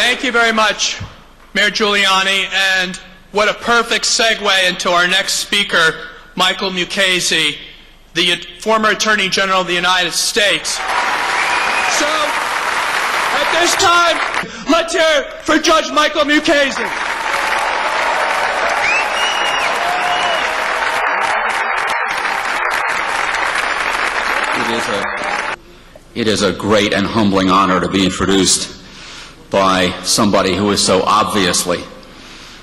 Thank you very much, Mayor Giuliani, and what a perfect segue into our next speaker, Michael Moukezi, the former Attorney General of the United States. So, at this time, let's hear for Judge Michael Moukezi. It is a great and humbling honor to be introduced by somebody who is so obviously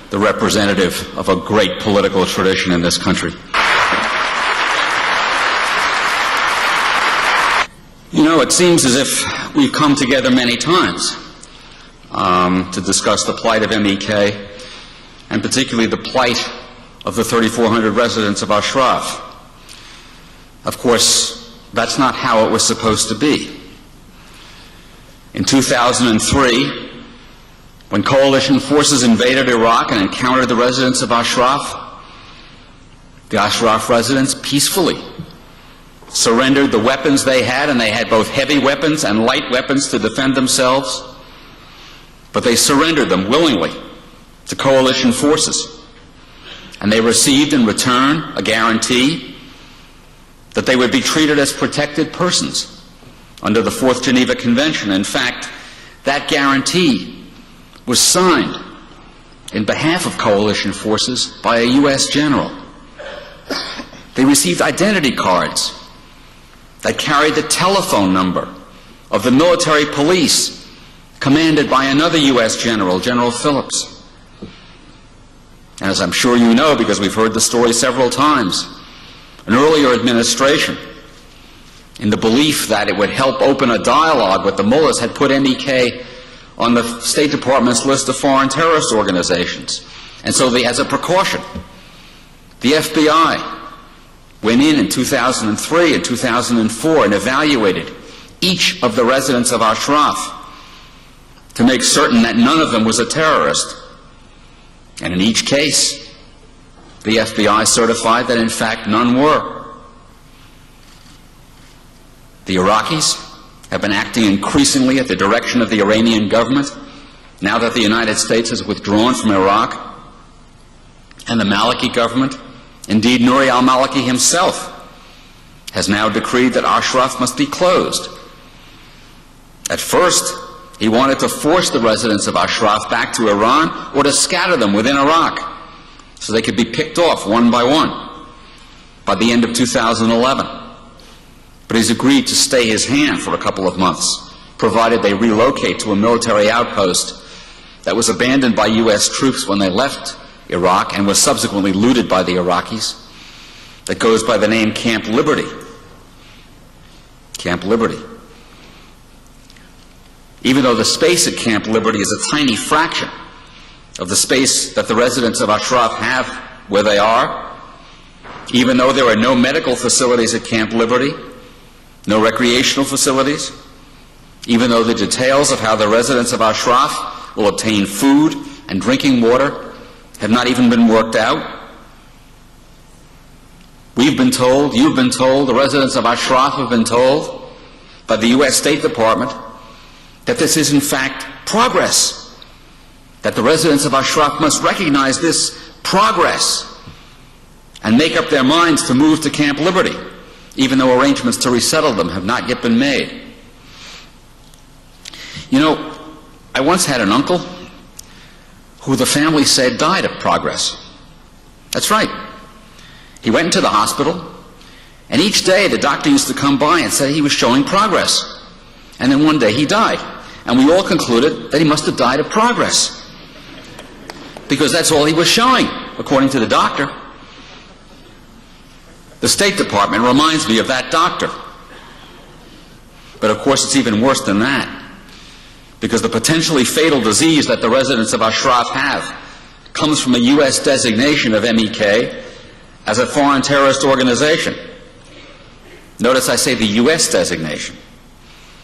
the representative of a great political tradition in this country. You know, it seems as if we've come together many times to discuss the plight of MEK, and particularly the plight of the 3,400 residents of Ashraf. Of course, that's not how it was supposed to be. In 2003, when coalition forces invaded Iraq and encountered the residents of Ashraf, the Ashraf residents peacefully surrendered the weapons they had, and they had both heavy weapons and light weapons to defend themselves, but they surrendered them willingly to coalition forces. And they received in return a guarantee that they would be treated as protected persons under the Fourth Geneva Convention. In fact, that guarantee was signed in behalf of coalition forces by a U.S. general. They received identity cards that carried the telephone number of the military police commanded by another U.S. general, General Phillips. And as I'm sure you know, because we've heard the story several times, an earlier administration, in the belief that it would help open a dialogue with the mullahs, had put MEK on the State Department's list of foreign terrorist organizations. And so as a precaution, the FBI went in 2003 and 2004 and evaluated each of the residents of Ashraf to make certain that none of them was a terrorist. And in each case, the FBI certified that in fact none were. The Iraqis have been acting increasingly at the direction of the Iranian government now that the United States has withdrawn from Iraq, and the Maliki government, indeed Nouri al-Maliki himself, has now decreed that Ashraf must be closed. At first, he wanted to force the residents of Ashraf back to Iran or to scatter them within Iraq so they could be picked off one by one by the end of 2011. But he's agreed to stay his hand for a couple of months, provided they relocate to a military outpost that was abandoned by U.S. troops when they left Iraq and was subsequently looted by the Iraqis, that goes by the name Camp Liberty. Camp Liberty. Even though the space at Camp Liberty is a tiny fraction of the space that the residents of Ashraf have where they are, even though there are no medical facilities at Camp Liberty, no recreational facilities, even though the details of how the residents of Ashraf will obtain food and drinking water have not even been worked out. We've been told, you've been told, the residents of Ashraf have been told by the U.S. State Department that this is in fact progress, that the residents of Ashraf must recognize this progress and make up their minds to move to Camp Liberty, even though arrangements to resettle them have not yet been made. You know, I once had an uncle who the family said died of progress. That's right. He went into the hospital, and each day the doctor used to come by and say he was showing progress. And then one day he died, and we all concluded that he must have died of progress, because that's all he was showing, according to the doctor. The State Department reminds me of that doctor. But of course it's even worse than that, because the potentially fatal disease that the residents of Ashraf have comes from a U.S. designation of MEK as a foreign terrorist organization. Notice I say the U.S. designation.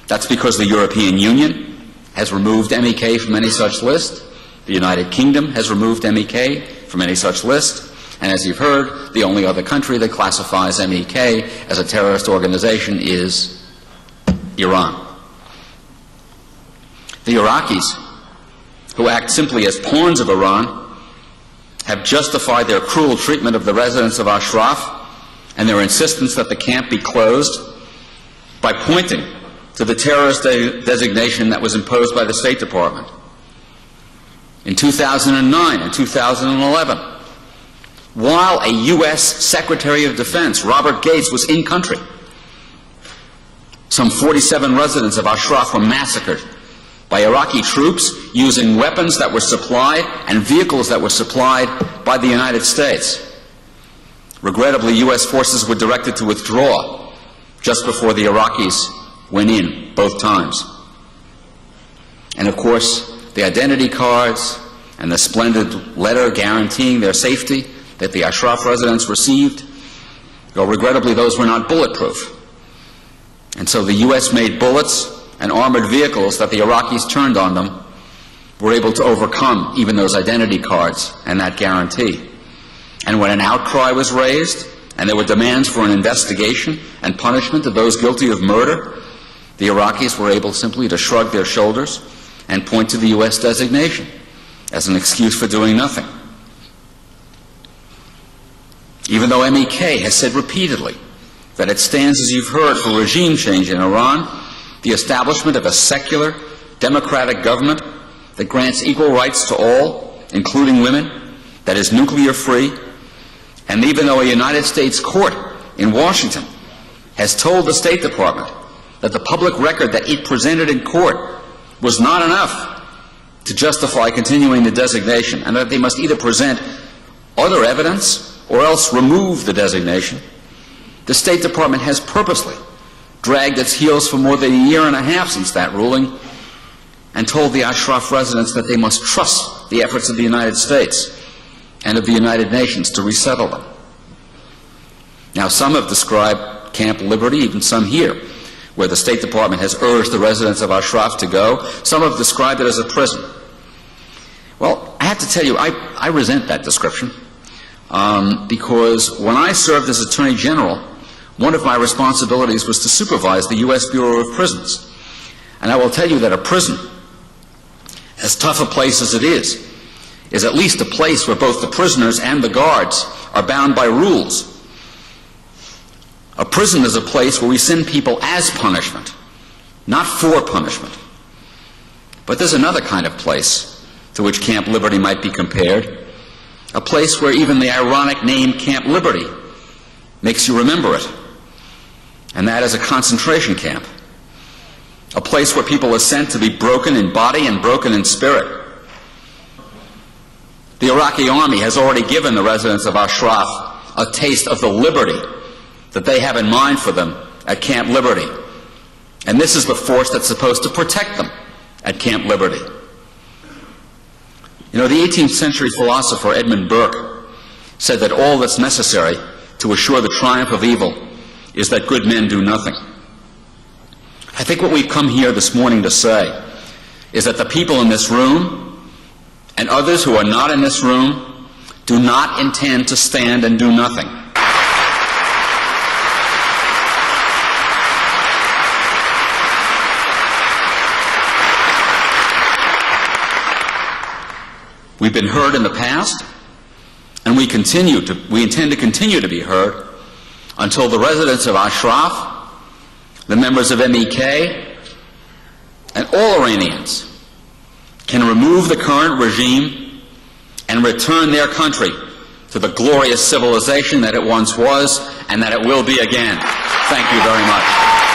That's because the European Union has removed MEK from any such list. The United Kingdom has removed MEK from any such list. And as you've heard, the only other country that classifies MEK as a terrorist organization is Iran. The Iraqis who act simply as pawns of Iran, have justified their cruel treatment of the residents of Ashraf and their insistence that the camp be closed by pointing to the terrorist designation that was imposed by the State Department. In 2009 and 2011, while a U.S. Secretary of Defense, Robert Gates, was in country, some 47 residents of Ashraf were massacred by Iraqi troops using weapons that were supplied and vehicles that were supplied by the United States. Regrettably, U.S. forces were directed to withdraw just before the Iraqis went in both times. And of course, the identity cards and the splendid letter guaranteeing their safety that the Ashraf residents received, though regrettably those were not bulletproof. And so the U.S. made bullets and armored vehicles that the Iraqis turned on them were able to overcome even those identity cards and that guarantee. And when an outcry was raised and there were demands for an investigation and punishment of those guilty of murder, the Iraqis were able simply to shrug their shoulders and point to the U.S. designation as an excuse for doing nothing. Even though MEK has said repeatedly that it stands, as you've heard, for regime change in Iran, the establishment of a secular, democratic government that grants equal rights to all, including women, that is nuclear-free, and even though a United States court in Washington has told the State Department that the public record that it presented in court was not enough to justify continuing the designation, and that they must either present other evidence or else remove the designation, the State Department has purposely dragged its heels for more than a year and a half since that ruling and told the Ashraf residents that they must trust the efforts of the United States and of the United Nations to resettle them. Now, some have described Camp Liberty, even some here, where the State Department has urged the residents of Ashraf to go. Some have described it as a prison. Well, I have to tell you, I resent that description because when I served as Attorney General, one of my responsibilities was to supervise the U.S. Bureau of Prisons. And I will tell you that a prison, as tough a place as it is at least a place where both the prisoners and the guards are bound by rules. A prison is a place where we send people as punishment, not for punishment. But there's another kind of place to which Camp Liberty might be compared, a place where even the ironic name Camp Liberty makes you remember it, and that is a concentration camp, a place where people are sent to be broken in body and broken in spirit. The Iraqi army has already given the residents of Ashraf a taste of the liberty that they have in mind for them at Camp Liberty. And this is the force that's supposed to protect them at Camp Liberty. You know, the 18th century philosopher Edmund Burke said that all that's necessary to assure the triumph of evil is that good men do nothing. I think what we've come here this morning to say is that the people in this room and others who are not in this room do not intend to stand and do nothing. We've been heard in the past, and we intend to continue to be heard until the residents of Ashraf, the members of MEK, and all Iranians can remove the current regime and return their country to the glorious civilization that it once was and that it will be again. Thank you very much.